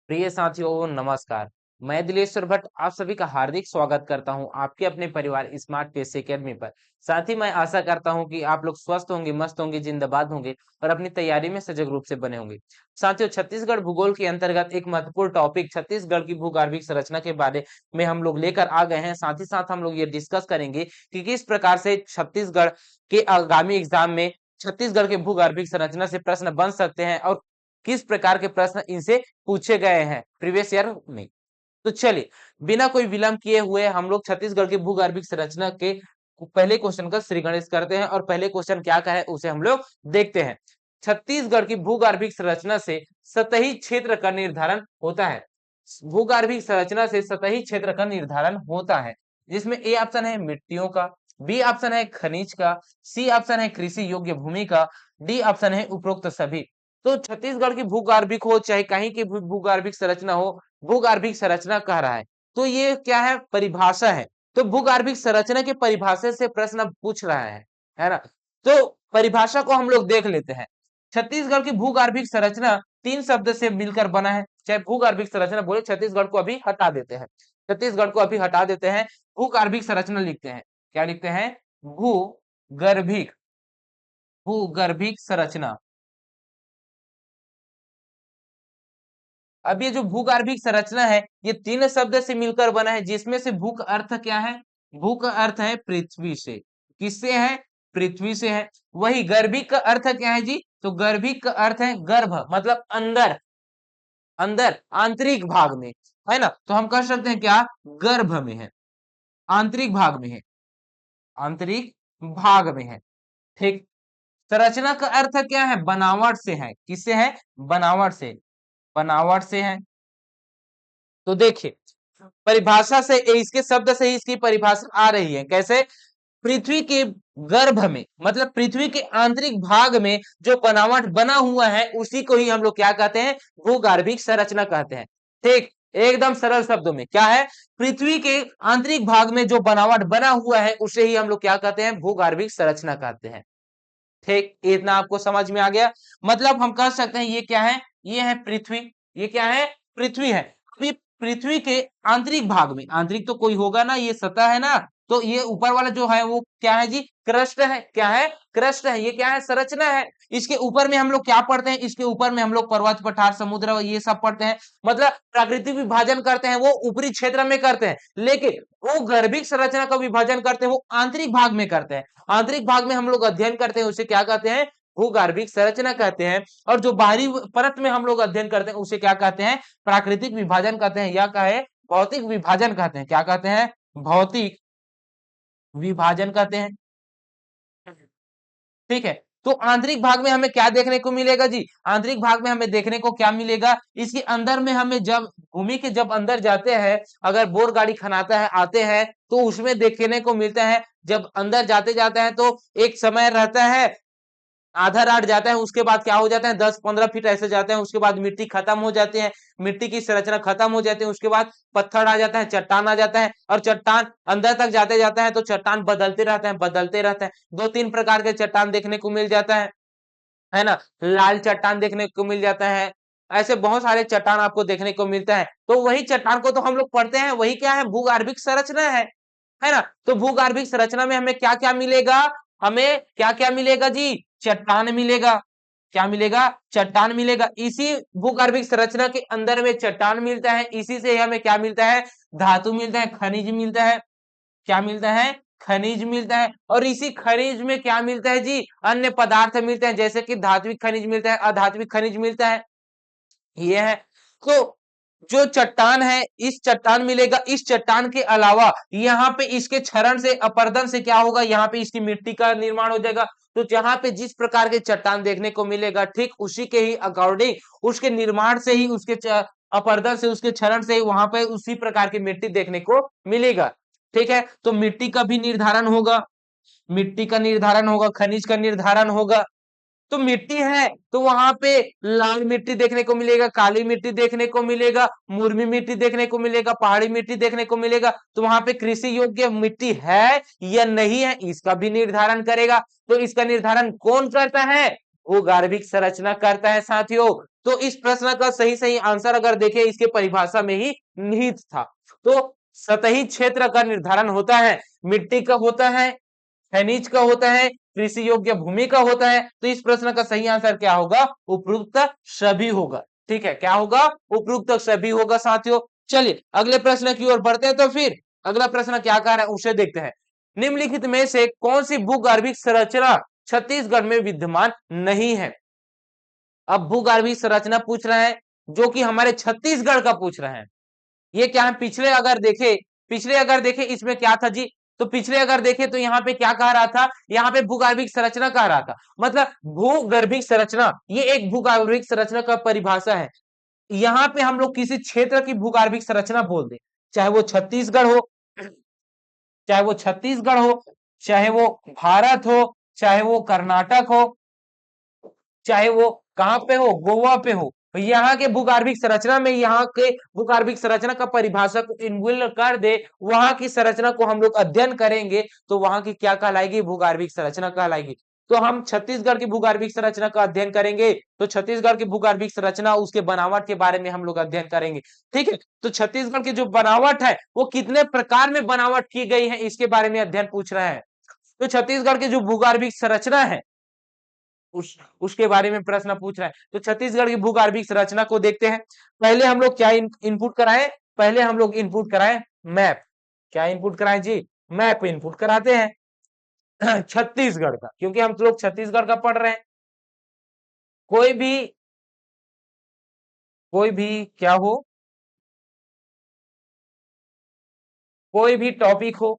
प्रिय साथियों नमस्कार। मैं दिलेश्वर भट्ट आप सभी का हार्दिक स्वागत करता हूं आपके अपने परिवार स्मार्ट पीएससी एकेडमी पर। साथ ही मैं आशा करता हूं कि आप लोग स्वस्थ होंगे, मस्त होंगे, जिंदाबाद होंगे और अपनी तैयारी में सजग रूप से बने होंगे। साथियों, छत्तीसगढ़ भूगोल के अंतर्गत एक महत्वपूर्ण टॉपिक छत्तीसगढ़ की भूगर्भिक संरचना के बारे में हम लोग लेकर आ गए हैं। साथ ही साथ हम लोग ये डिस्कस करेंगे कि किस प्रकार से छत्तीसगढ़ के आगामी एग्जाम में छत्तीसगढ़ के भूगर्भिक संरचना से प्रश्न बन सकते हैं और किस प्रकार के प्रश्न इनसे पूछे गए हैं प्रीवियस ईयर में। तो चलिए, बिना कोई विलंब किए हुए हम लोग छत्तीसगढ़ की भूगर्भिक संरचना के पहले क्वेश्चन का श्रीगणेश करते हैं और पहले क्वेश्चन क्या है उसे हम लोग देखते हैं। छत्तीसगढ़ की भूगर्भिक संरचना से सतही क्षेत्र का निर्धारण होता है। भूगर्भिक संरचना से सतही क्षेत्र का निर्धारण होता है, जिसमें ए ऑप्शन है मिट्टियों का, बी ऑप्शन है खनिज का, सी ऑप्शन है कृषि योग्य भूमि का, डी ऑप्शन है उपरोक्त सभी। तो छत्तीसगढ़ की भूगर्भिक हो चाहे कहीं की भूगर्भिक संरचना हो, भूगर्भिक संरचना कह रहा है तो ये क्या है, परिभाषा है। तो भूगर्भिक संरचना के परिभाषा से प्रश्न पूछ रहा है ना। तो परिभाषा को हम लोग देख लेते हैं। छत्तीसगढ़ की भूगर्भिक संरचना तीन शब्द से मिलकर बना है। चाहे भूगर्भिक संरचना बोले, छत्तीसगढ़ को अभी हटा देते हैं, छत्तीसगढ़ को अभी हटा देते हैं, भूगर्भिक संरचना लिखते हैं। क्या लिखते हैं? भूगर्भिक, भूगर्भिक संरचना। अब ये जो भूगर्भिक संरचना है ये तीन शब्द से मिलकर बना है, जिसमें से भू का अर्थ क्या है? भू का अर्थ है पृथ्वी से। किससे है? पृथ्वी से है। वही गर्भिक का अर्थ क्या है जी? तो गर्भिक का अर्थ है गर्भ, मतलब अंदर, अंदर आंतरिक भाग में, है ना। तो हम कह सकते हैं क्या? गर्भ में है, आंतरिक भाग में है, आंतरिक भाग में है। ठीक। संरचना का अर्थ क्या है? बनावट से है। किससे है? बनावट से, बनावट से है। तो देखिए, परिभाषा से इसके शब्द से ही इसकी परिभाषा आ रही है। कैसे? पृथ्वी के गर्भ में, मतलब पृथ्वी के आंतरिक भाग में जो बनावट बना हुआ है उसी को ही हम लोग क्या कहते हैं? भूगर्भिक संरचना कहते हैं। ठीक, एकदम सरल शब्दों में क्या है? पृथ्वी के आंतरिक भाग में जो बनावट बना हुआ है उसे ही हम लोग क्या कहते हैं? भूगर्भिक संरचना कहते हैं। ठीक, इतना आपको समझ में आ गया। मतलब हम कह सकते हैं ये क्या है? ये है पृथ्वी। ये क्या है? पृथ्वी है। अभी पृथ्वी के आंतरिक भाग में, आंतरिक तो कोई होगा ना, ये सतह है ना, तो ये ऊपर वाला जो है वो क्या है जी? क्रस्ट है। क्या है? क्रस्ट है। ये क्या है? संरचना है। इसके ऊपर में हम लोग क्या पढ़ते हैं? इसके ऊपर में हम लोग पर्वत, पठार, समुद्र ये सब पढ़ते हैं। मतलब प्राकृतिक विभाजन करते हैं वो ऊपरी क्षेत्र में करते हैं, लेकिन वो गर्भिक संरचना का विभाजन करते हैं वो आंतरिक भाग में करते हैं। आंतरिक भाग में हम लोग अध्ययन करते हैं उसे क्या कहते हैं? भूगर्भिक संरचना कहते हैं। और जो बाहरी परत में हम लोग अध्ययन करते हैं उसे क्या कहते हैं? प्राकृतिक विभाजन कहते हैं, या कहे भौतिक विभाजन कहते हैं। क्या कहते हैं? भौतिक विभाजन कहते हैं। ठीक है। तो आंतरिक भाग में हमें क्या देखने को मिलेगा जी? आंतरिक भाग में हमें देखने को क्या मिलेगा? इसके अंदर में हमें जब भूमि के जब अंदर जाते हैं, अगर बोर गाड़ी खनाता है आते हैं तो उसमें देखने को मिलता है, जब अंदर जाते जाते हैं तो एक समय रहता है, आधा रात जाता है, उसके बाद क्या हो जाता है? 10-15 फीट ऐसे जाते हैं, उसके बाद मिट्टी खत्म हो जाती है, मिट्टी की संरचना खत्म हो जाती है, उसके बाद पत्थर आ जाता है, चट्टान आ जाता है, और चट्टान अंदर तक जाते जाता है तो चट्टान बदलते रहते हैं, बदलते रहते हैं। 2-3 प्रकार के चट्टान देखने को मिल जाता है ना। लाल चट्टान देखने को मिल जाता है, ऐसे बहुत सारे चट्टान आपको देखने को मिलता है। तो वही चट्टान को तो हम लोग पढ़ते हैं, वही क्या है? भूगर्भिक संरचना है ना। तो भूगर्भिक संरचना में हमें क्या क्या मिलेगा? हमें क्या क्या मिलेगा जी? चट्टान मिलेगा। क्या मिलेगा? चट्टान मिलेगा। इसी भूगर्भिक संरचना के अंदर में चट्टान मिलता है, इसी से हमें क्या मिलता है? धातु मिलता है, खनिज मिलता है। क्या मिलता है? खनिज मिलता है। और इसी खनिज में क्या मिलता है जी? अन्य पदार्थ मिलते हैं, जैसे कि धात्विक खनिज मिलता है, अधात्विक खनिज मिलता है। ये है। तो जो चट्टान है, इस चट्टान मिलेगा, इस चट्टान के अलावा यहाँ पे इसके क्षरण से, अपरदन से क्या होगा? यहाँ पे इसकी मिट्टी का निर्माण हो जाएगा। तो जहां पे जिस प्रकार के चट्टान देखने को मिलेगा, ठीक उसी के ही अकॉर्डिंग उसके निर्माण से ही, उसके अपरदन से, उसके क्षरण से ही वहां पे उसी प्रकार की मिट्टी देखने को मिलेगा। ठीक है। तो मिट्टी का भी निर्धारण होगा, मिट्टी का निर्धारण होगा, खनिज का निर्धारण होगा। तो मिट्टी है तो वहां पे लाल मिट्टी देखने को मिलेगा, काली मिट्टी देखने को मिलेगा, मुर्मी मिट्टी देखने को मिलेगा, पहाड़ी मिट्टी देखने को मिलेगा। तो वहां पे कृषि योग्य मिट्टी है या नहीं है, इसका भी निर्धारण करेगा। तो इसका निर्धारण कौन करता है? भूगर्भिक संरचना करता है साथियों। तो इस प्रश्न का सही सही आंसर अगर देखें इसके परिभाषा में ही निहित था। तो सतही क्षेत्र का निर्धारण होता है, मिट्टी का होता है, खनिज का होता है, कृषि योग्य भूमि का होता है। तो इस प्रश्न का सही आंसर क्या होगा? उपयुक्त सभी होगा। ठीक है, क्या होगा? उपयुक्त सभी होगा साथियों। चलिए अगले प्रश्न की ओर बढ़ते हैं। तो फिर अगला प्रश्न क्या कह रहा है उसे देखते हैं। निम्नलिखित में से कौन सी भूगर्भिक संरचना छत्तीसगढ़ में विद्यमान नहीं है? अब भूगर्भिक संरचना पूछ रहा है जो कि हमारे छत्तीसगढ़ का पूछ रहे हैं। ये क्या है? पिछले अगर देखे इसमें क्या था जी? तो पिछले अगर देखे तो यहाँ पे क्या कह रहा था? यहाँ पे भूगर्भिक संरचना कह रहा था। मतलब भूगर्भिक संरचना, ये एक भूगर्भिक संरचना का परिभाषा है। यहाँ पे हम लोग किसी क्षेत्र की भूगर्भिक संरचना बोल दे, चाहे वो छत्तीसगढ़ हो, चाहे वो छत्तीसगढ़ हो, चाहे वो भारत हो, चाहे वो कर्नाटक हो, चाहे वो कहां पे हो, गोवा पे हो, तो यहाँ के भूगर्भिक संरचना में यहाँ के भूगर्भिक संरचना का परिभाषा को इनबिल्ड कर दे, वहां की संरचना को हम लोग अध्ययन करेंगे तो वहां की क्या कहलाएगी? भूगर्भिक संरचना कहलाएगी। तो हम छत्तीसगढ़ की भूगर्भिक संरचना का अध्ययन करेंगे तो छत्तीसगढ़ की भूगर्भिक संरचना, उसके बनावट के बारे में हम लोग अध्ययन करेंगे। ठीक है, तो छत्तीसगढ़ की जो बनावट है वो कितने प्रकार में बनावट की गई है इसके बारे में अध्ययन पूछ रहा है। तो छत्तीसगढ़ की जो भूगर्भिक संरचना है उसके बारे में प्रश्न पूछ रहा है। तो छत्तीसगढ़ की भूगर्भिक संरचना को देखते हैं। पहले हम लोग क्या इनपुट कराएं? पहले हम लोग इनपुट कराएं मैप। क्या इनपुट कराएं जी? मैप इनपुट कराते हैं छत्तीसगढ़ का, क्योंकि हम लोग छत्तीसगढ़ का पढ़ रहे हैं। कोई भी क्या हो, कोई भी टॉपिक हो,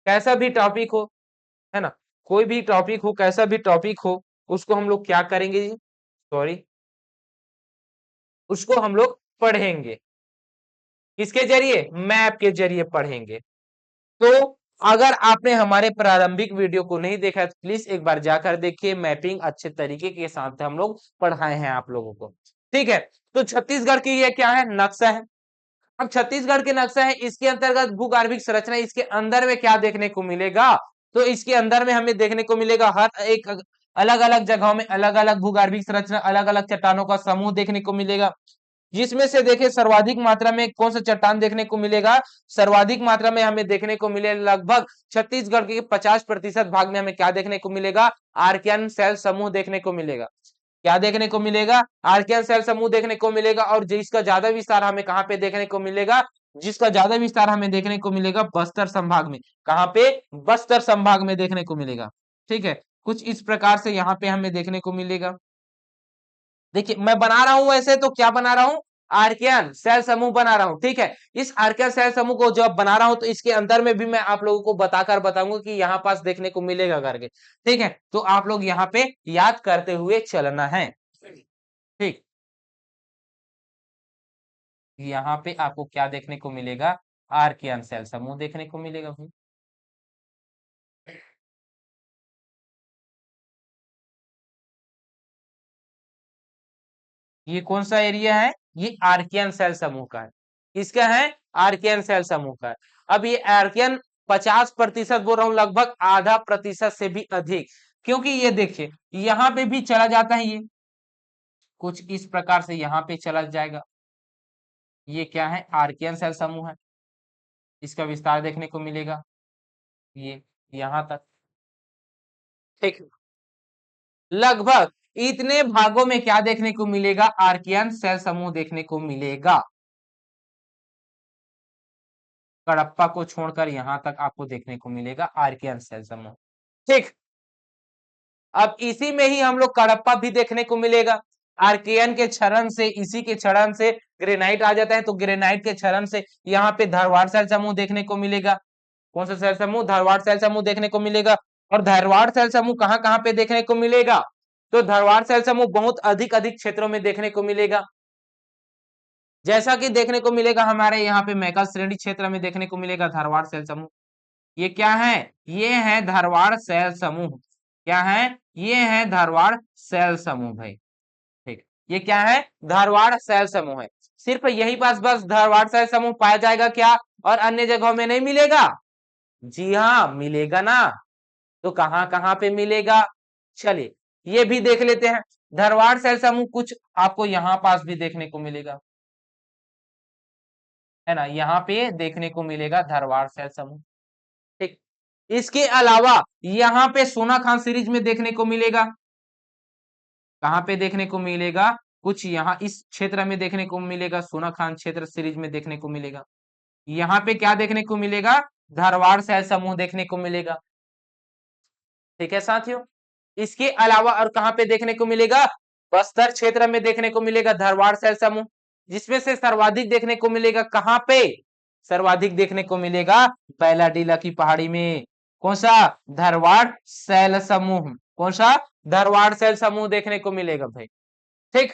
कैसा भी टॉपिक हो, है ना, कोई भी टॉपिक हो, कैसा भी टॉपिक हो, उसको हम लोग क्या करेंगे जी? सॉरी, उसको हम लोग पढ़ेंगे। किसके जरिए? मैप के जरिए पढ़ेंगे। तो अगर आपने हमारे प्रारंभिक वीडियो को नहीं देखा तो प्लीज एक बार जाकर देखिए, मैपिंग अच्छे तरीके के साथ हम लोग पढ़ाए हैं आप लोगों को। ठीक है, तो छत्तीसगढ़ की ये क्या है? नक्शा है। अब छत्तीसगढ़ के नक्शा है, इसके अंतर्गत भूगर्भिक संरचना, इसके अंदर में क्या देखने को मिलेगा? तो इसके अंदर में हमें देखने को मिलेगा हर एक अलग अलग जगहों में अलग अलग भूगर्भिक संरचना, अलग अलग चट्टानों का समूह देखने को मिलेगा। जिसमें से देखिए सर्वाधिक मात्रा में कौन सा चट्टान देखने को मिलेगा? सर्वाधिक मात्रा में हमें देखने को मिले लगभग छत्तीसगढ़ के 50% भाग में हमें क्या देखने को मिलेगा? आर्कियन सेल समूह देखने को मिलेगा। क्या देखने को मिलेगा? आर्कियन सेल समूह देखने को मिलेगा। और जिसका ज्यादा विस्तार हमें कहां पे देखने को मिलेगा? जिसका ज्यादा विस्तार हमें देखने को मिलेगा बस्तर संभाग में। कहां पे? बस्तर संभाग में देखने को मिलेगा। ठीक है, कुछ इस प्रकार से यहाँ पे हमें देखने को मिलेगा। देखिए मैं बना रहा हूं ऐसे, तो क्या बना रहा हूं? आर्कियन सेल समूह बना रहा हूं। ठीक है, इस आर्कियन सेल समूह को जब बना रहा हूं तो इसके अंदर में भी मैं आप लोगों को बताकर बताऊंगा कि यहाँ पास देखने को मिलेगा करके। ठीक है, तो आप लोग यहाँ पे याद करते हुए चलना है। ठीक, यहाँ पे आपको क्या देखने को मिलेगा? आर्कियन सेल समूह देखने को मिलेगा भाई। ये कौन सा एरिया है? ये आर्कियन सेल समूह का है। किसका है? आर्कियन सेल समूह का है। अब ये आर्कियन 50% बोल रहा हूं, लगभग आधा प्रतिशत से भी अधिक, क्योंकि ये देखिए यहाँ पे भी चला जाता है, ये कुछ इस प्रकार से यहाँ पे चला जाएगा। ये क्या है? आर्कियन सेल समूह है। इसका विस्तार देखने को मिलेगा ये यहाँ तक। ठीक, लगभग इतने भागों में क्या देखने को मिलेगा? आर्कियन सेल समूह देखने को मिलेगा। कडप्पा को छोड़कर यहां तक आपको देखने को मिलेगा आर्कियन सेल समूह। ठीक, अब इसी में ही हम लोग कडप्पा भी देखने को मिलेगा। आर्कियन के क्षरण से, इसी के क्षरण से ग्रेनाइट आ जाता है, तो ग्रेनाइट के क्षरण से यहाँ पे धारवाड़ सेल समूह देखने को मिलेगा। कौन सा सेल समूह? धारवाड़ सेल समूह देखने को मिलेगा। और धारवाड़ सेल समूह कहाँ कहाँ पे देखने को मिलेगा? तो धारवाड़ सेल समूह बहुत अधिक अधिक क्षेत्रों में देखने को मिलेगा। जैसा कि देखने को मिलेगा हमारे यहाँ पे मैकल श्रेणी क्षेत्र में देखने को मिलेगा धारवाड़ सेल समूह। ये क्या है? ये है धारवाड़ सेल समूह। क्या है? ये है धारवाड़ सेल समूह भाई। ठीक, ये क्या है? धारवाड़ सेल समूह है। सिर्फ यही पास बस धारवाड़ सेल समूह पाया जाएगा क्या? और अन्य जगहों में नहीं मिलेगा? जी हाँ, मिलेगा ना। तो कहां कहां पे मिलेगा? चलिए ये भी देख लेते हैं। धारवाड़ शैल समूह कुछ आपको यहाँ पास भी देखने को मिलेगा, है ना, यहाँ पे देखने को मिलेगा धारवाड़ शैल समूह। ठीक, इसके अलावा यहाँ पे सोना खान सीरीज में देखने को मिलेगा, कहाँ पे देखने को मिलेगा, कुछ यहाँ इस क्षेत्र में देखने को मिलेगा, सोना खान क्षेत्र सीरीज में देखने को मिलेगा। यहाँ पे क्या देखने को मिलेगा, धारवाड़ शैल समूह देखने को मिलेगा। ठीक है साथियों, इसके अलावा और कहां पे देखने को मिलेगा, बस्तर क्षेत्र में देखने को मिलेगा धारवाड़ शैल समूह, जिसमें से सर्वाधिक देखने को मिलेगा कहां पे, सर्वाधिक देखने को मिलेगा बैलाडीला की पहाड़ी में। कौन सा, धारवाड़ शैल समूह, कौन सा, धारवाड़ शैल समूह देखने को मिलेगा भाई। ठीक,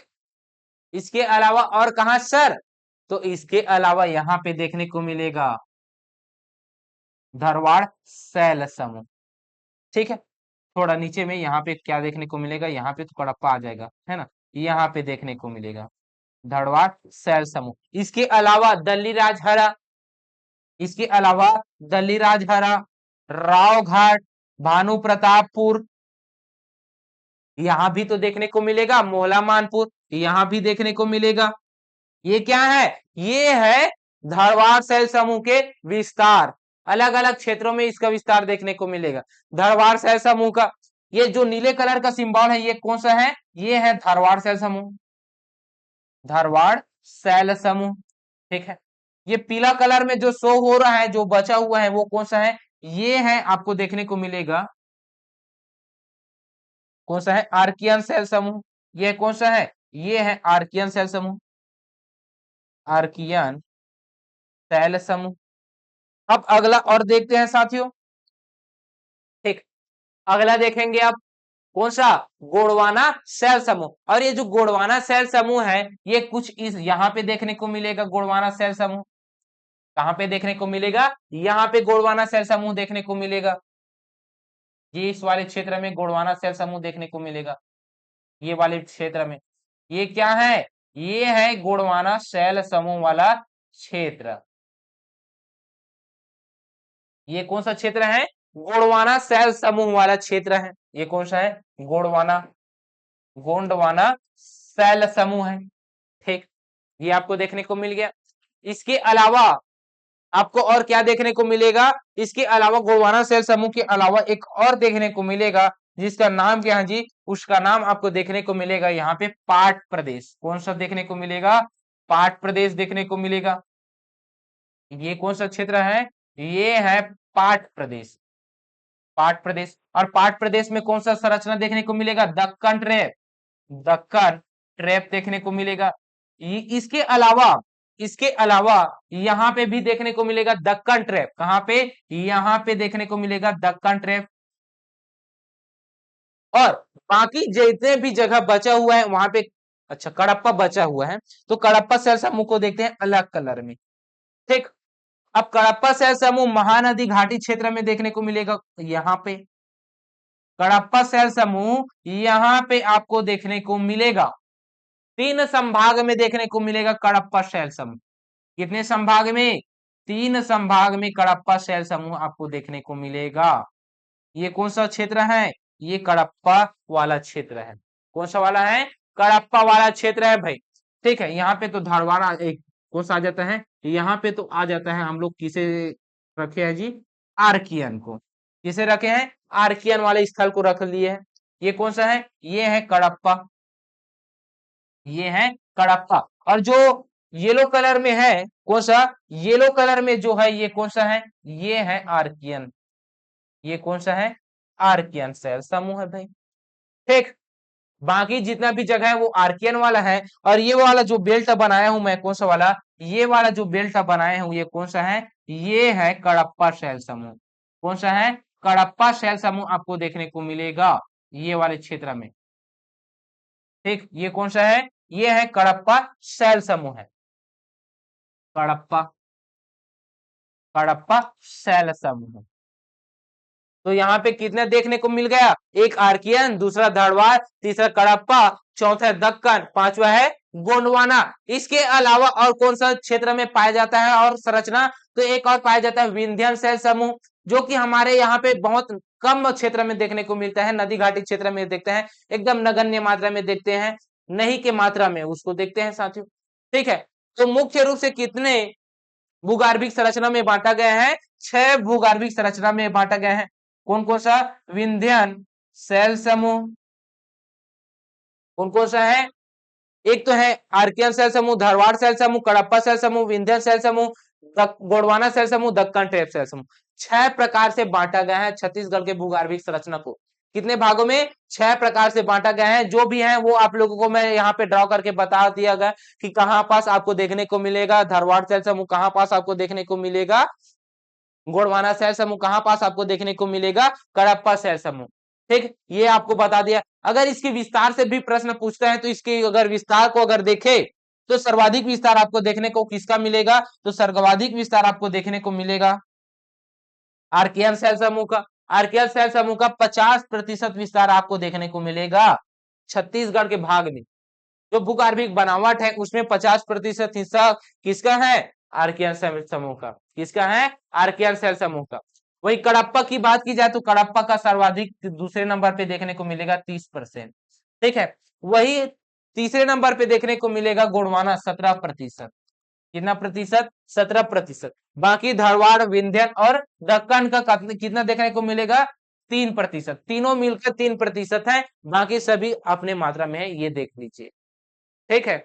इसके अलावा और कहां सर, तो इसके अलावा यहां पे देखने को मिलेगा धारवाड़ शैल समूह। ठीक है, थोड़ा नीचे में यहाँ पे क्या देखने को मिलेगा, यहाँ पे तो कडप्पा आ जाएगा, है ना, यहाँ पे देखने को मिलेगा धारवाड़ शैल समूह। इसके अलावा दल्लीराजहरा, इसके अलावा दल्लीराजहरा, राव घाट, भानु प्रतापपुर, यहाँ भी तो देखने को मिलेगा, मोहला मानपुर, यहाँ भी देखने को मिलेगा। ये क्या है, ये है धारवाड़ शैल समूह के विस्तार, अलग अलग क्षेत्रों में इसका विस्तार देखने को मिलेगा। धारवाड़ शैल समूह का ये जो नीले कलर का सिंबल है, ये कौन सा है, ये है धारवाड़ शैल समूह, धारवाड़ शैल समूह। ठीक है, ये पीला कलर में जो शो हो रहा है, जो बचा हुआ है, वो कौन सा है, ये है आपको देखने को मिलेगा, कौन सा है, आर्कियन शैल समूह। ये कौन सा है, ये है आर्कियन शैल समूह, आर्कियन शैल समूह। अब अगला और देखते हैं साथियों। ठीक, अगला देखेंगे आप, कौन सा, गोंडवाना शैल समूह। और ये जो गोंडवाना शैल समूह है, ये कुछ इस यहाँ पे देखने को मिलेगा, गोंडवाना शैल समूह कहाँ पे देखने को मिलेगा, यहाँ पे गोंडवाना शैल समूह देखने को मिलेगा, ये इस वाले क्षेत्र में गोंडवाना शैल समूह देखने को मिलेगा, ये वाले क्षेत्र में। ये क्या है, ये है गोंडवाना शैल समूह वाला क्षेत्र। ये कौन सा क्षेत्र है, गोंडवाना शैल समूह वाला क्षेत्र है। ये कौन सा है, गोंडवाना, गोंडवाना शैल समूह है। ठीक, ये आपको देखने को मिल गया। इसके अलावा आपको और क्या देखने को मिलेगा, इसके अलावा गोंडवाना शैल समूह के अलावा एक और देखने को मिलेगा, जिसका नाम क्या है जी, उसका नाम आपको देखने को मिलेगा यहाँ पे पाट प्रदेश। कौन सा देखने को मिलेगा, पाट प्रदेश देखने को मिलेगा। ये कौन सा क्षेत्र है, ये है पाट प्रदेश, पाट प्रदेश। और पाट प्रदेश में कौन सा संरचना देखने को मिलेगा, दक्कन ट्रैप, दक्कन ट्रैप देखने को मिलेगा। इसके अलावा, इसके अलावा यहाँ पे भी देखने को मिलेगा दक्कन ट्रैप, कहाँ पे, यहाँ पे देखने को मिलेगा दक्कन ट्रैप। और बाकी जितने भी जगह बचा हुआ है वहां पे, अच्छा कडप्पा बचा हुआ है, तो कडप्पा शैल समूह को देखते हैं अलग कलर में। ठीक, अब कडप्पा शैल समूह महानदी घाटी क्षेत्र में देखने को मिलेगा, यहाँ पे कडप्पा शैल समूह यहाँ पे आपको देखने को मिलेगा, 3 संभाग में देखने को मिलेगा कडप्पा शैल समूह। कितने संभाग में, 3 संभाग में कडप्पा शैल समूह आपको देखने को मिलेगा। ये कौन सा क्षेत्र है, ये कडप्पा वाला क्षेत्र है। कौन सा वाला है, कडप्पा वाला क्षेत्र है भाई। ठीक है, यहाँ पे तो धारवाड़ एक कौन सा आ जाता है, यहाँ पे तो आ जाता है, हम लोग किसे रखे हैं जी, आर्कियन को, किसे रखे हैं, आर्कियन वाले स्थल को रख लिए हैं। ये कौन सा है, ये है कडप्पा, ये है कडप्पा। और जो येलो कलर में है, कौन सा, येलो कलर में जो है, ये कौन सा है, ये है आर्कियन, ये कौन सा है, आर्कियन शैल समूह है भाई। ठीक, बाकी जितना भी जगह है वो आर्कियन वाला है। और ये वाला जो बेल्ट बनाया हूं मैं, कौन सा वाला, ये वाला जो बेल्ट बनाया हूं, ये कौन सा है, ये है कडप्पा शैल समूह। कौन सा है, कडप्पा शैल समूह आपको देखने को मिलेगा ये वाले क्षेत्र में। ठीक, ये कौन सा है, ये है कडप्पा शैल समूह है, कडप्पा, कडप्पा शैल समूह। तो यहाँ पे कितने देखने को मिल गया, एक आर्कियन, दूसरा धारवाड़, तीसरा कडप्पा, चौथा दक्कन, पांचवा है गोंडवाना। इसके अलावा और कौन सा क्षेत्र में पाया जाता है और संरचना, तो एक और पाया जाता है विंध्यन शैल समूह, जो कि हमारे यहाँ पे बहुत कम क्षेत्र में देखने को मिलता है, नदी घाटी क्षेत्र में देखते हैं, एकदम नगण्य मात्रा में देखते हैं, नहीं के मात्रा में उसको देखते हैं साथियों। ठीक है, तो मुख्य रूप से कितने भूगर्भिक संरचना में बांटा गया है? 6 भूगर्भिक संरचना में बांटा गया है। कौन कौन सा? विंध्यन शैल समूह, कौन कौन सा है? एक तो है आर्कियन शैल समूह, धारवाड़ शैल समूह, कडप्पा शैल समूह, विंध्यन शैल समूह, गोंडवाना शैल समूह, दक्कन ट्रेप शैल समूह। 6 प्रकार से बांटा गया है छत्तीसगढ़ के भूगर्भिक संरचना को। कितने भागों में? 6 प्रकार से बांटा गया है। जो भी है वो आप लोगों को मैं यहाँ पे ड्रॉ करके बता दिया गया कि कहां पास आपको देखने को मिलेगा धारवाड़ शैल समूह, कहां पास आपको देखने को मिलेगा गोंडवाना शैल समूह, कहां पास आपको देखने को मिलेगा कडप्पा शैल समूह। ठीक, ये आपको बता दिया। अगर इसके विस्तार से भी प्रश्न पूछता है तो इसके अगर विस्तार को अगर देखे तो सर्वाधिक विस्तार आपको देखने को किसका मिलेगा? तो सर्वाधिक विस्तार आपको देखने को मिलेगा आर्कियन शैल समूह का। आर्कियन शैल समूह का 50% विस्तार आपको देखने को मिलेगा छत्तीसगढ़ के भाग में। जो भूगर्भिक बनावट है उसमें 50% हिस्सा किसका है? आर्कियन शैल समूह का। किसका है? आर्कियन शैल समूह का। वही कडप्पा की बात की जाए तो कडप्पा का सर्वाधिक दूसरे नंबर पे देखने को मिलेगा 30%। ठीक है, वही तीसरे नंबर पे देखने को मिलेगा गोंडवाना 17%। कितना प्रतिशत? 17%। बाकी धारवाड़, विंध्यन और दक्कन का कितना देखने को मिलेगा? 3%। तीनों मिलकर 3% है, बाकी सभी अपने मात्रा में है, ये देख लीजिए। ठीक है,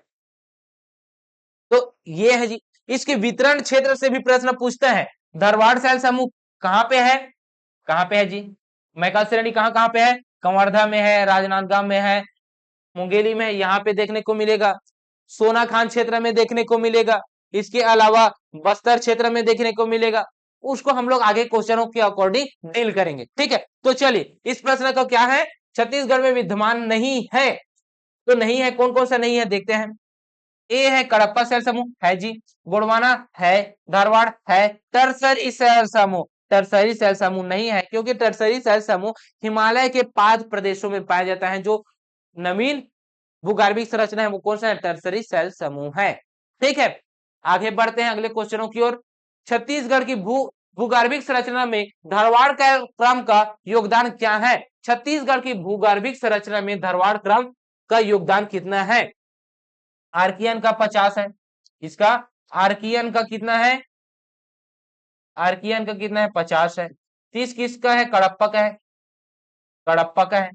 तो ये है जी। इसके वितरण क्षेत्र से भी प्रश्न पूछता है। धारवाड़ शैल समूह कहां पे है? कहां पे है जी? मैकल श्रेणी कहां कहां पे है? कवर्धा में है, राजनांदगांव में है, मुंगेली में, यहाँ पे देखने को मिलेगा। सोनाखान क्षेत्र में देखने को मिलेगा। इसके अलावा बस्तर क्षेत्र में देखने को मिलेगा। उसको हम लोग आगे क्वेश्चनों के अकॉर्डिंग डील करेंगे। ठीक है, तो चलिए इस प्रश्न का क्या है? छत्तीसगढ़ में विद्यमान नहीं है, तो नहीं है, कौन कौन सा नहीं है देखते हैं। ए है कडप्पा शैल समूह, है जी। गोंडवाना है, धारवाड़ है, टर्सरी शैल समूह, टर्सरी शैल समूह नहीं है, क्योंकि टर्सरी शैल समूह हिमालय के पाद प्रदेशों में पाया जाता है। जो नवीन भूगर्भिक संरचना है वो कौन सा है? टर्सरी शैल समूह है। ठीक है, आगे बढ़ते हैं अगले क्वेश्चनों की ओर। छत्तीसगढ़ की भूगर्भिक संरचना में धारवाड़ का क्रम का योगदान क्या है? छत्तीसगढ़ की भूगर्भिक संरचना में धारवाड़ क्रम का योगदान कितना है? आर्कियन का 50 है। इसका आर्कियन का कितना है? आर्कियन का कितना है? 50 है। 30 किसका है? कडप्पा का है, कडप्पा का है।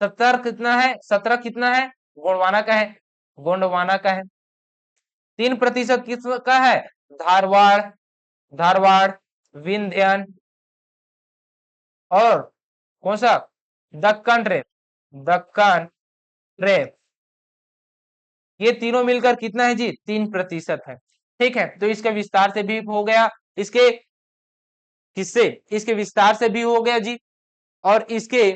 70 कितना है? 17 कितना है? गोंडवाना का है, गोंडवाना का है। 3% किसका है? धारवाड़, धारवाड़, विंध्यन और कौन सा? Deccan trap, Deccan trap. ये तीनों मिलकर कितना है जी? 3% है। ठीक है, तो इसका विस्तार से भी हो गया, इसके किससे? इसके विस्तार से भी हो गया जी, और इसके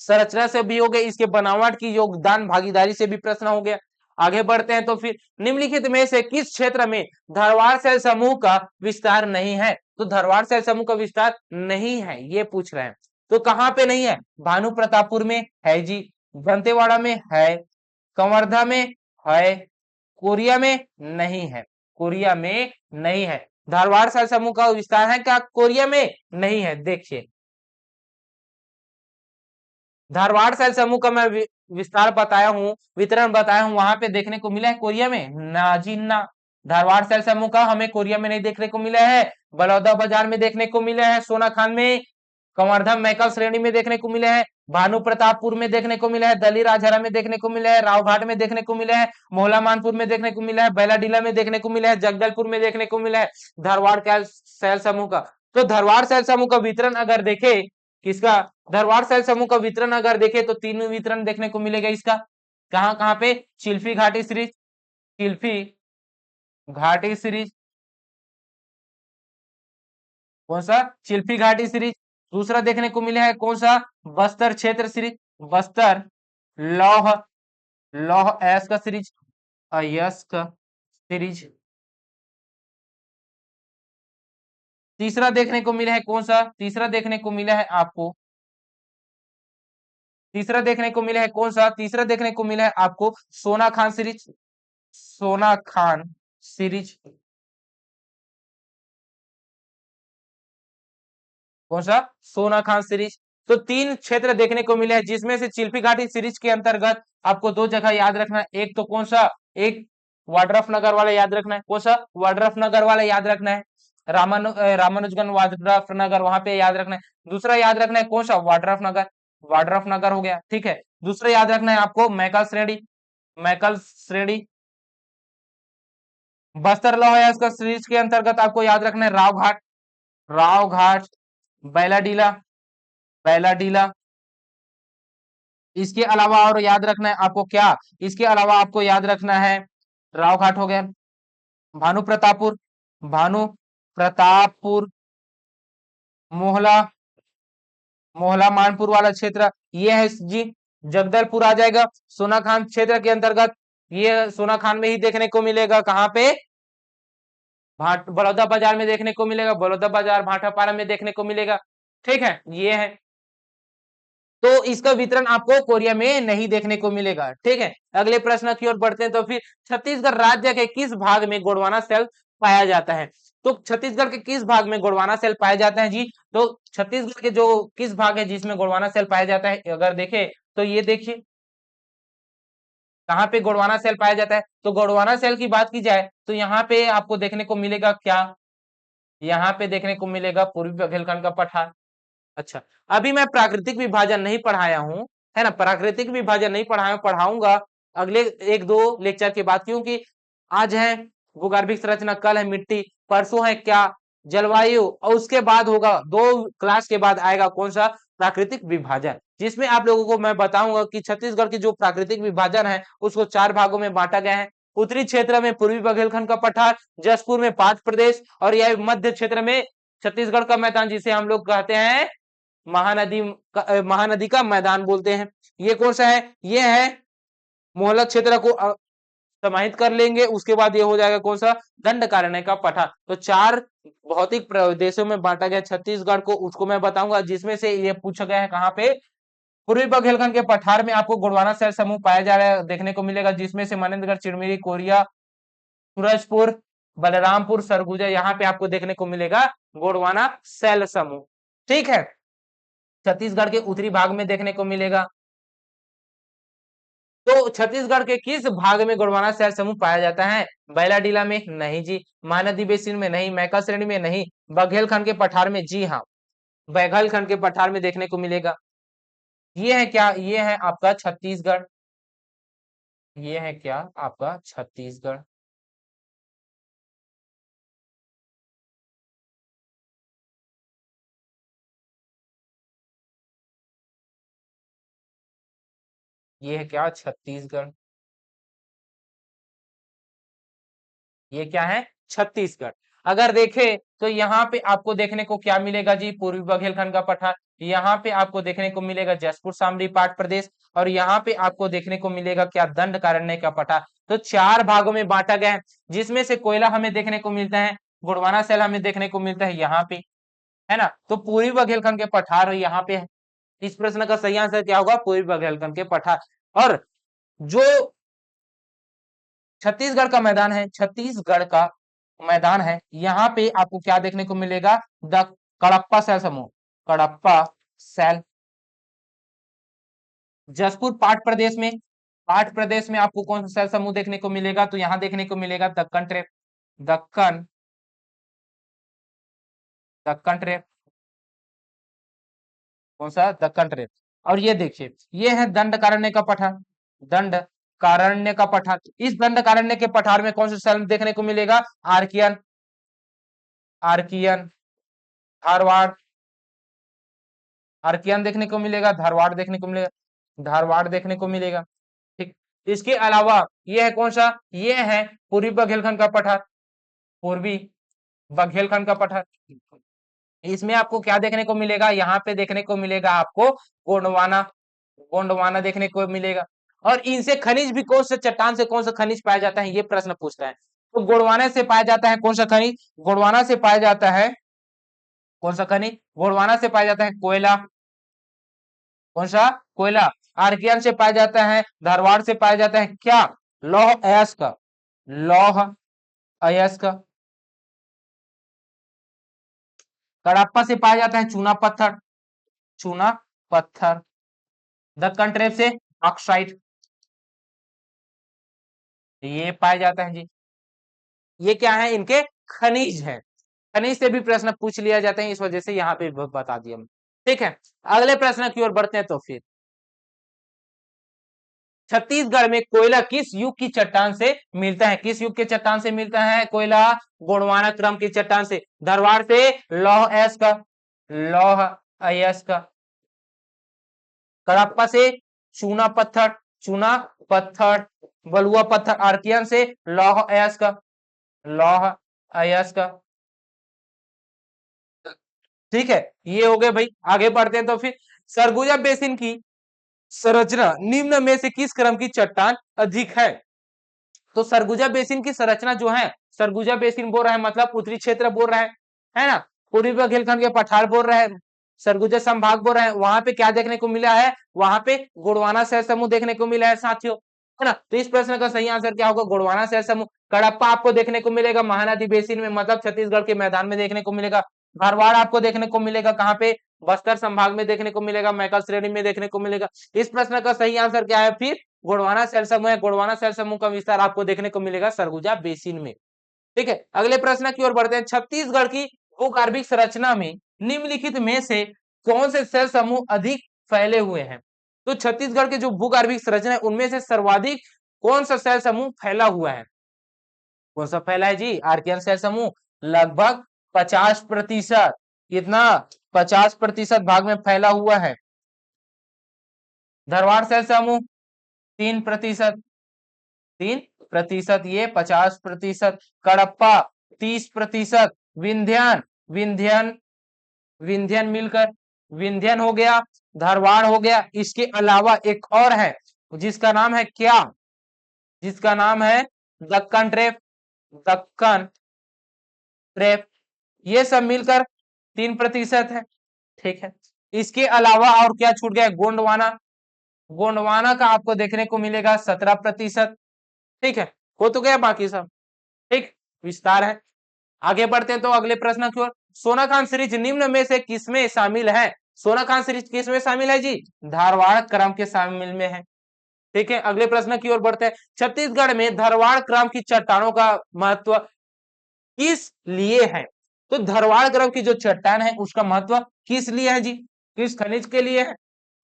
संरचना से भी हो गया, इसके बनावट की योगदान भागीदारी से भी प्रश्न हो गया। आगे बढ़ते हैं तो फिर निम्नलिखित में से किस क्षेत्र में धारवाड़ शैल समूह का विस्तार नहीं है? तो धारवाड़ शैल समूह का विस्तार नहीं है, ये पूछ रहे हैं। तो कहां पे नहीं है? भानु प्रतापपुर में है जी, दंतेवाड़ा में है, कवर्धा में है, कोरिया में नहीं है, कोरिया में नहीं है। धारवाड़ शैल समूह का विस्तार है क्या? कोरिया में नहीं है। देखिए धारवाड़ शैल समूह का मैं विस्तार बताया हूं, वितरण बताया हूं, वहां पे देखने को मिला है कोरिया में? ना जी ना। धारवाड़ शैल समूह का हमें कोरिया में नहीं देखने को मिला है, बलौदा बाजार में देखने को मिला है, सोनाखान में, कंवर्धन मैकल श्रेणी में देखने को मिला है, भानु प्रतापपुर में देखने को मिला है, दली राजहरा में देखने को मिला है, रावघाट में देखने को मिला है, मोहला मानपुर में देखने को मिला है, बैलाडीला में देखने को मिला है, जगदलपुर में देखने को मिला है धारवाड़ शैल समूह का। तो धारवाड़ शैल समूह का वितरण अगर देखे, किसका? धारवाड़ शैल समूह का वितरण अगर देखे तो तीन वितरण देखने को मिलेगा इसका। कहां कहां पे? चिल्फी घाटी सीरीज, चिल्फी घाटी सीरीज, कौन सा? चिल्फी घाटी सीरीज। दूसरा देखने को मिला है कौन सा? बस्तर क्षेत्र सीरीज, बस्तर लौह, लौह एस का सीरीज, अयस्क का सीरीज। तीसरा देखने को मिला है कौन सा? तीसरा देखने को मिला है आपको, तीसरा देखने को मिला है कौन सा? तीसरा देखने को मिला है आपको सोना खान सीरीज, सोना खान सीरीज। कौन सा? सोना खान सीरीज। तो 3 क्षेत्र देखने को मिले हैं, जिसमें से चिल्फी घाटी सीरीज के अंतर्गत आपको 2 जगह याद रखना है। एक तो कौन सा? एक वाड्रफ नगर वाला याद रखना है। कौन सा? वाड्रफ नगर वाला याद रखना है। रामानुजगंज वाड्रफ नगर, वहां पे याद रखना है। दूसरा याद रखना है कौन सा? वाड्रफ नगर। वाड्रफ नगर हो गया, ठीक है। दूसरा याद रखना है आपको मैकल श्रेणी। मैकल श्रेणी। बस्तर लोहाया का सीरीज के अंतर्गत आपको याद रखना है राव घाट। राव घाट। बैलाडीला। बैलाडीला। इसके अलावा और याद रखना है आपको क्या? इसके अलावा आपको याद रखना है राव घाट हो गया, भानु प्रतापपुर। भानु प्रतापपुर। मोहला। मोहला मानपुर वाला क्षेत्र ये है जी। जगदलपुर आ जाएगा सोना खान क्षेत्र के अंतर्गत। ये सोना खान में ही देखने को मिलेगा, कहाँ पे? बड़ौदा बाजार में देखने को मिलेगा, बड़ौदा बाजार भाटापारा में देखने को मिलेगा, ठीक है। ये है, तो इसका वितरण आपको कोरिया में नहीं देखने को मिलेगा, ठीक है। अगले प्रश्न की ओर बढ़ते हैं। तो फिर छत्तीसगढ़ राज्य के किस भाग में गोंडवाना सेल पाया जाता है? तो छत्तीसगढ़ के किस भाग में गोंडवाना सेल पाया जाता है जी? तो छत्तीसगढ़ के जो किस भाग है जिसमें गोंडवाना सेल पाया जाता है, अगर देखें तो ये देखिए कहाँ पे गोंडवाना सेल पाया जाता है। तो गोंडवाना सेल की बात की जाए तो यहाँ पे आपको देखने को मिलेगा क्या? यहाँ पे देखने को मिलेगा पूर्वी बघेलखंड का पठार। अच्छा, अभी मैं प्राकृतिक विभाजन नहीं पढ़ाया हूं, है ना, प्राकृतिक विभाजन नहीं पढ़ाया, पढ़ाऊंगा अगले 1-2 लेक्चर के बाद, क्योंकि आज है भूगर्भिक संरचना, कल है मिट्टी, परसों है क्या? जलवायु, और उसके बाद होगा 2 क्लास के बाद आएगा कौन सा? प्राकृतिक विभाजन, जिसमें आप लोगों को मैं बताऊंगा कि छत्तीसगढ़ की जो प्राकृतिक विभाजन है उसको 4 भागों में बांटा गया है। उत्तरी क्षेत्र में पूर्वी बघेलखंड का पठार, जसपुर में 5 प्रदेश, और यह मध्य क्षेत्र में छत्तीसगढ़ का मैदान, जिसे हम लोग कहते हैं महानदी का मैदान बोलते हैं। ये कौन सा है? ये है मोहला क्षेत्र को समाहित कर लेंगे, उसके बाद ये हो जाएगा कौन सा? दंडकारण्य का पठार। तो 4 भौतिक प्रदेशों में बांटा गया छत्तीसगढ़ को, उसको मैं बताऊंगा, जिसमें से ये पूछा गया है कहाँ पे? पूर्वी बघेलखंड के पठार में आपको गोंडवाना सेल समूह पाया जा रहा है, देखने को मिलेगा, जिसमें से मनेन्द्रगढ़, चिरमिरी, कोरिया, सूरजपुर, बलरामपुर, सरगुजा, यहाँ पे आपको देखने को मिलेगा गोंडवाना सेल समूह, ठीक है। छत्तीसगढ़ के उत्तरी भाग में देखने को मिलेगा। तो छत्तीसगढ़ के किस भाग में गोंडवाना सेल समूह पाया जाता है? बैलाडीला में? नहीं जी। महानदी बेसिन में? नहीं। मैकल श्रेणी में? नहीं। बघेलखंड के पठार में? जी हाँ, बघेलखंड के पठार में देखने को मिलेगा। ये है क्या? ये है आपका छत्तीसगढ़। ये है क्या? आपका छत्तीसगढ़। ये है क्या? छत्तीसगढ़। ये क्या है? छत्तीसगढ़। अगर देखें तो यहाँ पे आपको देखने को क्या मिलेगा जी? पूर्वी बघेलखंड का पठार। यहाँ पे आपको देखने को मिलेगा जसपुर सामरी पाट प्रदेश, और यहाँ पे आपको देखने को मिलेगा क्या? दंडकारण्य का पठार। तो 4 भागों में बांटा गया है, जिसमें से कोयला हमें देखने को मिलता है, गोंडवाना सेल हमें देखने को मिलता है यहाँ पे, है ना। तो पूर्वी बघेलखंड के पठार यहाँ पे है। इस प्रश्न का सही आंसर क्या होगा? पूर्वी बघेलखंड के पठार। और जो छत्तीसगढ़ का मैदान है, छत्तीसगढ़ का मैदान है, यहाँ पे आपको क्या देखने को मिलेगा? द कडप्पा सेल समूह। कडप्पा सेल। जसपुर पाट प्रदेश में, पाट प्रदेश में आपको कौन सा सेल समूह देखने को मिलेगा? तो यहाँ देखने को मिलेगा दक्कन ट्रेप। दक्कन। दक्कन ट्रेप। कौन सा? दक्कन ट्रेप। और ये देखिए, ये है दंडकारण्य का पठार। दंड कारण्य का पठार। इस दंडकारण्य के पठार में कौन सा सेल देखने को मिलेगा? आर्कियन। आर्कियन। धारवाड़। आर्कियन देखने को मिलेगा, धारवाड़ देखने को मिलेगा, धारवाड़ देखने को मिलेगा, ठीक। इसके अलावा ये है कौन सा? ये है पूर्वी बघेलखंड का पठार। पूर्वी बघेलखंड का पठार। इसमें आपको क्या देखने को मिलेगा? यहाँ पे देखने को मिलेगा आपको गोंडवाना। गोंडवाना देखने को मिलेगा। और इनसे खनिज भी, कौन से चट्टान से कौन सा खनिज पाया जाता है, ये प्रश्न पूछता है। तो गोंडवाना से पाया जाता है कौन सा खनिज? गोंडवाना से पाया जाता है कौन सा खनिज? गोंडवाना से पाया जाता है कोयला। कौन सा? कोयला। आर्कियन से पाया जाता है, धारवाड़ से पाया जाता है क्या? लौह अयस्क। लौह अयस्क। कडप्पा से पाया जाता है चूना पत्थर, चूना पत्थर। दक्कन ट्रेप से ऑक्साइड, ये पाया जाता है जी। ये क्या है, इनके खनिज है। खनिज से भी प्रश्न पूछ लिया जाता है, इस वजह से यहाँ पे बता दिया। ठीक है, अगले प्रश्न की ओर बढ़ते हैं। तो फिर छत्तीसगढ़ में कोयला किस युग की चट्टान से मिलता है? किस युग के चट्टान से मिलता है कोयला? गोंडवाना क्रम की चट्टान से। धरवाड़ से लौह अयस्क, लौह अयस्क। कडप्पा से चूना पत्थर, चूना पत्थर। बलुआ पत्थर आर्कियन से लौह अयस्क, लौह अयस्क। ठीक है, ये हो गए भाई। आगे बढ़ते हैं। तो फिर सरगुजा बेसिन की संरचना निम्न में से किस क्रम की चट्टान अधिक है? तो सरगुजा बेसिन की संरचना जो है, सरगुजा बेसिन बोल रहा है मतलब उत्तरी क्षेत्र बोल रहा है ना, पूर्वी बुंदेलखंड के पठार बोल रहा है, सरगुजा संभाग बोल रहा है। वहां पे क्या देखने को मिला है? वहां पे गोंडवाना शहर समूह देखने को मिला है साथियों, है ना। तो इस प्रश्न का सही आंसर क्या होगा? गोंडवाना शहर समूह। कडप्पा आपको देखने को मिलेगा महानदी बेसिन में, मतलब छत्तीसगढ़ के मैदान में देखने को मिलेगा। धारवाड़ आपको देखने को मिलेगा कहाँ पे? बस्तर संभाग में देखने को मिलेगा, मैकल श्रेणी में देखने को मिलेगा। इस प्रश्न का सही आंसर क्या है? फिर गोंडवाना शैल समूह है। गोंडवाना शैल समूह का विस्तार आपको देखने को मिलेगा सरगुजा बेसिन में। ठीक है, अगले प्रश्न की ओर बढ़ते हैं। छत्तीसगढ़ की भूगर्भिक संरचना में निम्नलिखित में से कौन से शैल समूह अधिक फैले हुए हैं? तो छत्तीसगढ़ के जो भूगर्भिक संरचना है उनमें से सर्वाधिक कौन सा शैल समूह फैला हुआ है? कौन सा फैला है जी? आर्कियन शैल समूह लगभग 50%। कितना? 50% भाग में फैला हुआ है। धरवाड़ शैल समूह 3%, 3%, ये 50%। कडप्पा 30%। विंध्यन, विंध्यन, विंध्यन मिलकर विंध्यन हो गया, धारवाड़ हो गया। इसके अलावा एक और है जिसका नाम है क्या? जिसका नाम है दक्कन ट्रेप, दक्कन ट्रेप। ये सब मिलकर 3% है। ठीक है, इसके अलावा और क्या छूट गया? गोंडवाना, गोंडवाना का आपको देखने को मिलेगा 17%। ठीक है, हो तो गया बाकी सब। ठीक, विस्तार है। आगे बढ़ते हैं तो अगले प्रश्न की ओर। सोनाखान सीरीज निम्न में से किसमें शामिल है? सोनाखान सीरीज किसमें शामिल है जी? धारवाड़ क्रम के शामिल में है। ठीक है, अगले प्रश्न की ओर बढ़ते हैं। छत्तीसगढ़ में धारवाड़ क्रम की चट्टानों का महत्व किस लिए है? तो धारवाड़ क्रम की जो चट्टान है उसका महत्व किस लिए है जी? किस खनिज के लिए है?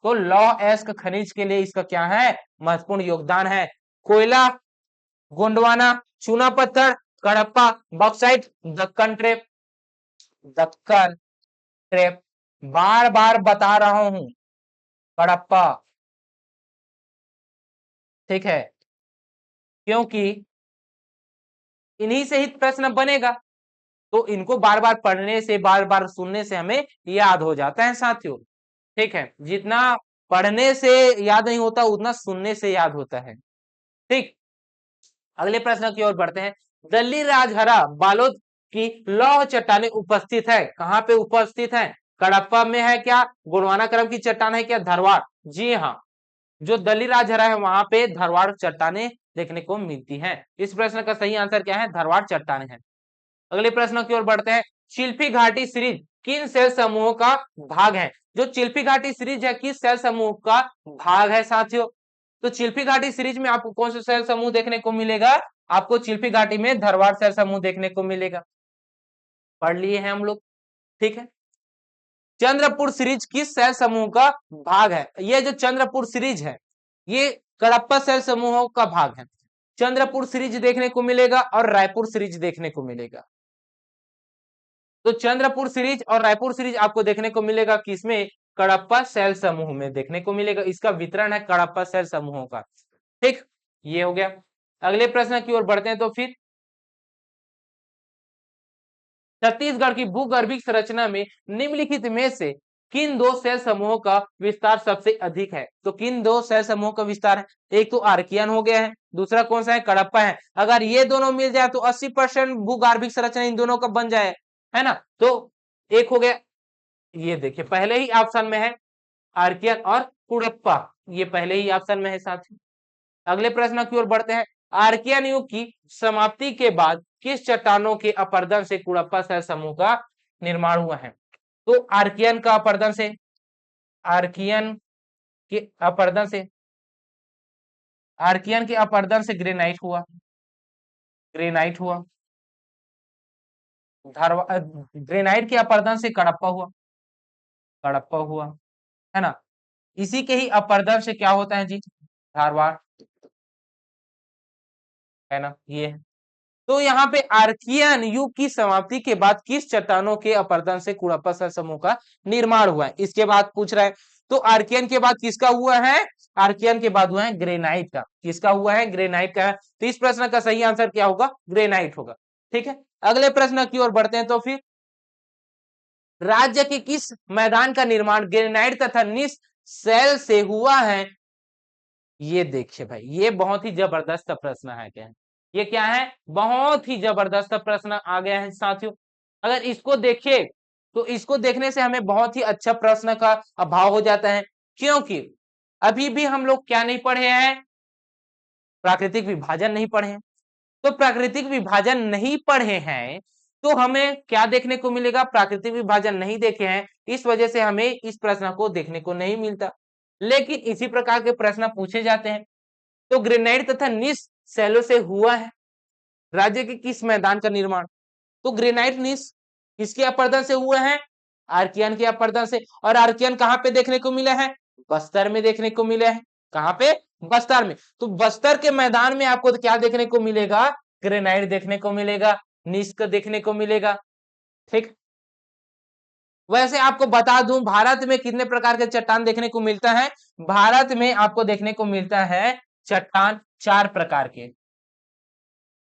तो लौह अयस्क खनिज के लिए इसका क्या है? महत्वपूर्ण योगदान है। कोयला, गोंडवाना, चूना पत्थर, Cuddapah, bauxite, Deccan trap, Deccan trap. बार बार बता रहा हूं, कडप्पा। ठीक है, क्योंकि इन्हीं से ही प्रश्न बनेगा, तो इनको बार बार पढ़ने से, बार बार सुनने से हमें याद हो जाता है साथियों। ठीक है, जितना पढ़ने से याद नहीं होता उतना सुनने से याद होता है। ठीक, अगले प्रश्न की ओर बढ़ते हैं। दल्ली राजहरा बालोद की लौह चट्टानें उपस्थित है, कहां पे उपस्थित है? कडप्पा में है क्या? गोंडवाना क्रम की चट्टान है क्या? धरवाड़? जी हाँ, जो दल्ली राजहरा है वहां पे धरवाड़ चट्टानें देखने को मिलती हैं। इस प्रश्न का सही आंसर क्या है? धरवाड़ चट्टानें है। अगले प्रश्न की ओर बढ़ते हैं। चिल्फी घाटी सीरीज किन सेल समूहों का भाग है? जो चिल्फी घाटी सीरीज है किस सेल समूह का भाग है साथियों? तो चिल्फी घाटी सीरीज में आपको कौन सा सेल समूह देखने को मिलेगा? आपको चिल्फी घाटी में धरवाड़ सेल समूह देखने को मिलेगा। पढ़ लिए हैं हम लोग। ठीक है, चंद्रपुर सीरीज किस सेल समूह का भाग है? ये जो चंद्रपुर सीरीज है ये कडप्पा सेल समूहों का भाग है। चंद्रपुर सीरीज देखने को मिलेगा और रायपुर सीरीज देखने को मिलेगा। तो चंद्रपुर सीरीज और रायपुर सीरीज आपको देखने को मिलेगा किसमें? कडप्पा सेल समूह में देखने को मिलेगा। इसका वितरण है कडप्पा सेल समूहों का। ठीक, ये हो गया। अगले प्रश्न की ओर बढ़ते हैं। तो फिर छत्तीसगढ़ की भूगर्भिक संरचना में निम्नलिखित में से किन दो सेल समूहों का विस्तार सबसे अधिक है? तो किन दो सेल समूहों का विस्तार है? एक तो आर्कियन हो गया है, दूसरा कौन सा है? कडप्पा है। अगर ये दोनों मिल जाए तो 80% भूगर्भिक संरचना इन दोनों का बन जाए, है ना। तो एक हो गया, ये देखिए पहले ही ऑप्शन में है आर्कियन और कुड़प्पा, ये पहले ही ऑप्शन में है साथियों। अगले प्रश्न की ओर बढ़ते हैं। आर्कियन युग की समाप्ति के बाद किस चट्टानों के अपरदन से कुड़प्पा सेल समूह का निर्माण हुआ है? तो आर्कियन का अपर्दन से, आर्कियन के अपर्दन से, आर्कियन के अपर्दन से ग्रेनाइट हुआ, ग्रेनाइट हुआ। ग्रेनाइट के अपर्दन से कडप्पा हुआ, कडप्पा हुआ, है ना। इसी के ही अपर्दन से क्या होता है जी, धारवाड़, है ना, ये है। तो यहाँ पे आर्कियन युग की समाप्ति के बाद किस चट्टानों के अपर्दन से कुड़प्पा समूह का निर्माण हुआ है, इसके बाद पूछ रहा है। तो आर्कियन के बाद किसका हुआ है, आर्कियन के बाद हुआ है ग्रेनाइट का, किसका हुआ है, ग्रेनाइट का। तो इस प्रश्न का सही आंसर क्या होगा, ग्रेनाइट होगा। ठीक है, अगले प्रश्न की ओर बढ़ते हैं। तो फिर राज्य के किस मैदान का निर्माण ग्रेनाइट तथा निस सेल से हुआ है, ये देखिए भाई, ये बहुत ही जबरदस्त प्रश्न है। क्या है ये, क्या है, बहुत ही जबरदस्त प्रश्न आ गया है साथियों। अगर इसको देखें तो इसको देखने से हमें बहुत ही अच्छा प्रश्न का अभाव हो जाता है, क्योंकि अभी भी हम लोग क्या नहीं पढ़े हैं, प्राकृतिक विभाजन नहीं पढ़े हैं। तो प्राकृतिक विभाजन नहीं पढ़े हैं तो हमें क्या देखने को मिलेगा, प्राकृतिक विभाजन नहीं देखे हैं, इस वजह से हमें इस प्रश्न को देखने को नहीं मिलता। लेकिन इसी प्रकार के प्रश्न पूछे जाते हैं। तो ग्रेनाइट तथा निस सेलों से हुआ है राज्य के किस मैदान का निर्माण, तो ग्रेनाइट निस किसके अपर्दन से हुआ है, आर्कियन के अपर्दन से। और आर्कियन कहां पे देखने को मिला है, बस्तर में देखने को मिले हैं। कहां पे, बस्तर में। तो बस्तर के मैदान में आपको तो क्या देखने को मिलेगा, ग्रेनाइट देखने को मिलेगा, निस्क देखने को मिलेगा। ठीक, वैसे आपको बता दूं भारत में कितने प्रकार के चट्टान देखने को मिलता है, भारत में आपको देखने को मिलता है चट्टान 4 प्रकार के,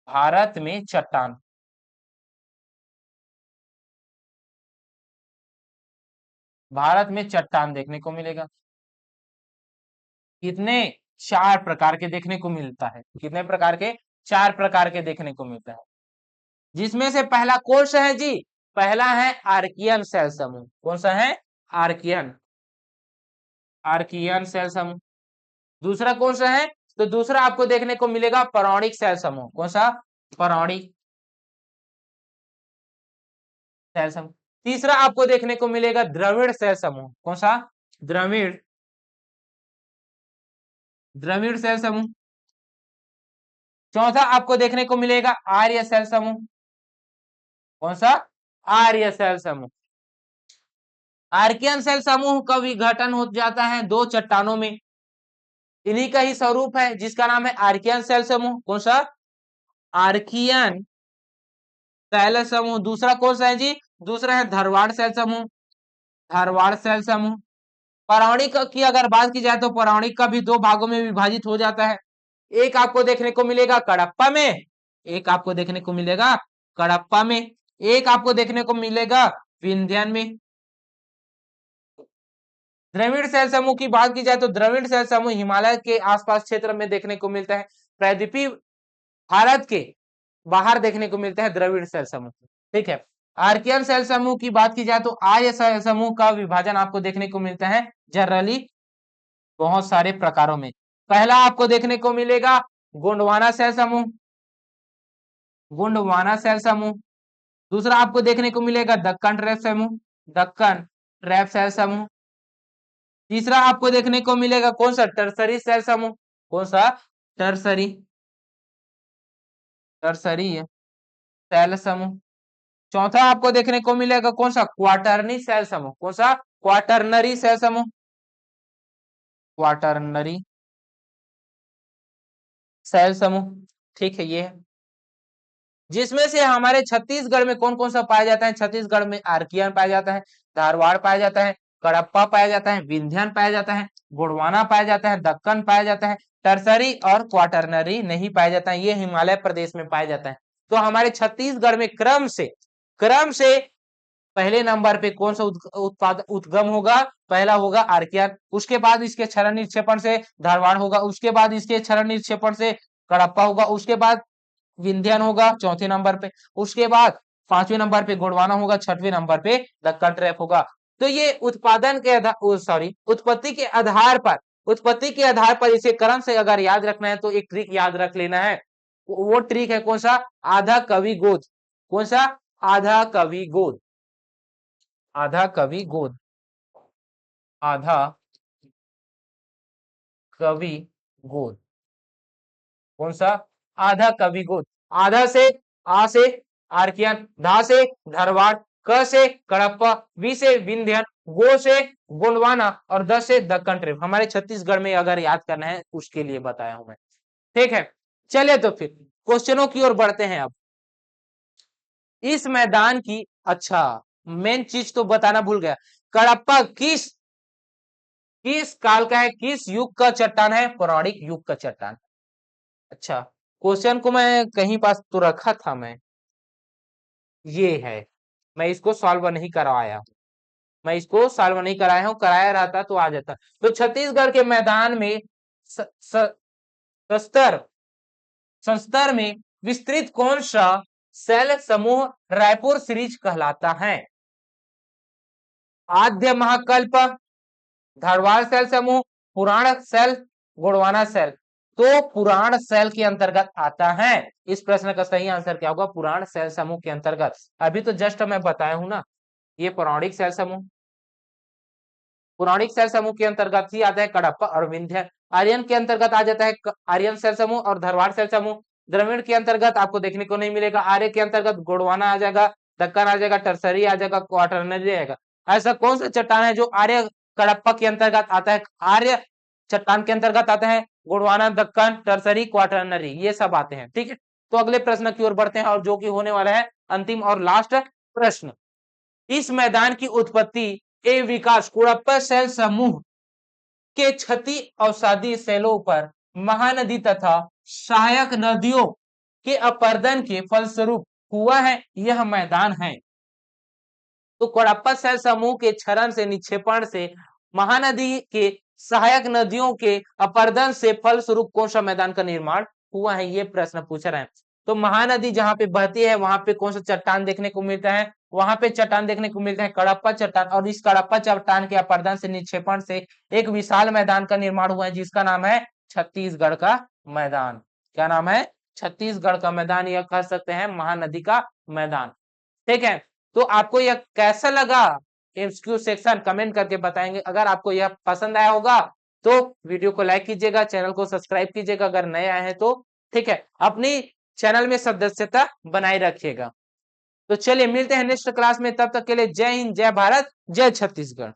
भारत में चट्टान, भारत में चट्टान देखने को मिलेगा। कितने, 4 प्रकार के देखने को मिलता है। कितने प्रकार के, 4 प्रकार के देखने को मिलता है। जिसमें से पहला कौन सा है जी, पहला है आर्कियन सेल समूह। कौन सा है, आर्कियन, आर्कियन सेल समूह। दूसरा कौन सा है, तो दूसरा आपको देखने को मिलेगा परौणिक सेल समूह। कौन सा, परौणिक सेल समूह। तीसरा आपको देखने को मिलेगा द्रविड़ सेल समूह। कौन सा, द्रविड़, द्रविड़ सेल समूह। चौथा आपको देखने को मिलेगा आर्य सेल समूह। कौन सा, आर्य सेल समूह। आर्कियन सेल समूह का विघटन हो जाता है 2 चट्टानों में, इन्हीं का ही स्वरूप है जिसका नाम है आर्कियन सेल समूह। कौन सा, आर्कियन सेल समूह। दूसरा कौन सा है जी, दूसरा है धारवाड़ सेल समूह, धारवाड़ सेल समूह। परौणिक की अगर बात की जाए तो परौणिक का भी 2 भागों में विभाजित हो जाता है। एक आपको देखने को मिलेगा कडप्पा में, एक आपको देखने को मिलेगा कडप्पा में, एक आपको देखने को मिलेगा विंध्यान में। द्रविड़ सेल समूह की बात की जाए तो द्रविड़ सेल समूह हिमालय के आसपास क्षेत्र में देखने को मिलता है। प्रायद्वीपीय भारत के बाहर देखने को मिलता है द्रविड़ सेल समूह। ठीक है, आर्कियन सेल समूह की बात की जाए तो आर्य सेल समूह का विभाजन आपको देखने को मिलता है जनरली बहुत सारे प्रकारों में। पहला आपको देखने को मिलेगा गोंडवाना सेल समूह, गोंडवाना सेल समूह। दूसरा आपको देखने को मिलेगा दक्कन ट्रैप समूह, दक्कन ट्रैप सेल समूह। तीसरा आपको देखने को मिलेगा कौन सा, टर्सरी सेल समूह। कौन सा, टर्सरी, टर्सरी सेल समूह। चौथा आपको देखने को मिलेगा कौन सा, क्वाटरनी सेल समूह। कौन सा, क्वाटरनरी सेल समूह, क्वाटरनरी सेल समूह। ठीक है, ये है। जिसमें से हमारे छत्तीसगढ़ में कौन कौन सा पाया जाता है, छत्तीसगढ़ में आर्कियन पाया जाता है, धारवाड़ पाया जाता है, कडप्पा पाया जाता है, विंध्यान पाया जाता है, गोंडवाना पाया जाता है, दक्कन पाया जाता है, टर्सरी और क्वाटरनरी नहीं पाया जाता है, ये हिमालय प्रदेश में पाया जाता है। तो हमारे छत्तीसगढ़ में क्रम से पहले नंबर पे कौन सा उत्पाद उद्गम होगा, पहला होगा आर्कियन, उसके बाद इसके क्षरण निक्षेपण से धारवाड़ होगा, उसके बाद इसके क्षरण निक्षेपण से कडप्पा होगा, उसके बाद विंध्यान होगा चौथे नंबर पे, उसके बाद 5वें नंबर पे गोंडवाना होगा, 6वें नंबर पे दक्कन ट्रैप होगा। तो ये उत्पादन के आधार, सॉरी, उत्पत्ति के आधार पर इसे क्रम से अगर याद रखना है तो एक ट्रिक याद रख लेना है। वो ट्रिक है कौन सा, आधा कवि गोद। कौन सा, आधा कवि गोद। आधा कवि गोद, आधा कवि गोद, कौन सा? आधा कवि गोद। आधा से आ से आर्कियन, धा से धारवाड़, क से कड़प्पा, वी से विंध्यन, गो से गोंडवाना और द से दक्कन ट्रिप। हमारे छत्तीसगढ़ में अगर याद करना है उसके लिए बताया हूं मैं। ठीक है, चलिए तो फिर क्वेश्चनों की ओर बढ़ते हैं। अब इस मैदान की, अच्छा मेन चीज तो बताना भूल गया, कड़प्पा किस किस काल का है, किस युग का चट्टान है? पौराणिक युग का चट्टान। अच्छा, क्वेश्चन को मैं कहीं पास तो रखा था मैं, ये है, मैं इसको सॉल्व नहीं करवाया हूं, मैं इसको सॉल्व नहीं कराया हूं, कराया रहता तो आ जाता। तो छत्तीसगढ़ के मैदान में स, स, सस्तर संस्तर में विस्तृत कौन सा सेल समूह रायपुर सीरीज कहलाता है? आद्य महाकल्प, धारवाड़ सेल समूह, पुराण सेल, गोंडवाना सेल। तो पुराण सेल के अंतर्गत आता है। इस प्रश्न का सही आंसर क्या होगा? पुराण सेल समूह के अंतर्गत। अभी तो जस्ट मैं बताया हूं ना, ये पौराणिक सेल समूह, पौराणिक सेल समूह के अंतर्गत ही आता है कड़प्पा और विंध्य। आर्यन के अंतर्गत आ जाता है आर्यन सेल समूह और धारवाड़ सेल समूह। द्रविड़ के अंतर्गत आपको देखने को नहीं मिलेगा। आर्य के अंतर्गत गोंडवाना आ जाएगा, दक्कन आ जाएगा, टरसरी आ जाएगा, क्वाटरनरी आएगा। ऐसा कौन सा चट्टान है जो आर्य कड़प्पा के अंतर्गत आता है? आर्य चट्टान के अंतर्गत आते हैं गोंडवाना, दक्कन, टरसरी, क्वाटरनरी, ये सब आते हैं। ठीक है, तो अगले प्रश्न की ओर बढ़ते हैं, और जो कि होने वाला है अंतिम और लास्ट प्रश्न। इस मैदान की उत्पत्ति ए विकास कुड़प्पा सेल समूह के क्षति अवसादी सेलों पर महानदी तथा सहायक नदियों के अपर्दन के फलस्वरूप हुआ है, यह मैदान है। तो कुड़प्पा सेल समूह के क्षरण से, निक्षेपण से, महानदी के सहायक नदियों के अपर्दन से फलस्वरूप कौन सा मैदान का निर्माण हुआ है, ये प्रश्न पूछ रहे हैं। तो महानदी जहां पे बहती है वहां पे कौन सा चट्टान देखने को मिलता है? वहां पे चट्टान देखने को मिलता है कड़प्पा चट्टान, और इस कड़प्पा चट्टान के अपर्दन से, निक्षेपण से एक विशाल मैदान का निर्माण हुआ है जिसका नाम है छत्तीसगढ़ का मैदान। क्या नाम है? छत्तीसगढ़ का मैदान, यह कह सकते हैं महानदी का मैदान। ठीक है, तो आपको यह कैसा लगा एमसीक्यू सेक्शन, कमेंट करके बताएंगे। अगर आपको यह पसंद आया होगा तो वीडियो को लाइक कीजिएगा, चैनल को सब्सक्राइब कीजिएगा अगर नए आए हैं तो। ठीक है, अपनी चैनल में सदस्यता बनाए रखिएगा। तो चलिए मिलते हैं नेक्स्ट क्लास में, तब तक के लिए जय हिंद, जय भारत, जय छत्तीसगढ़।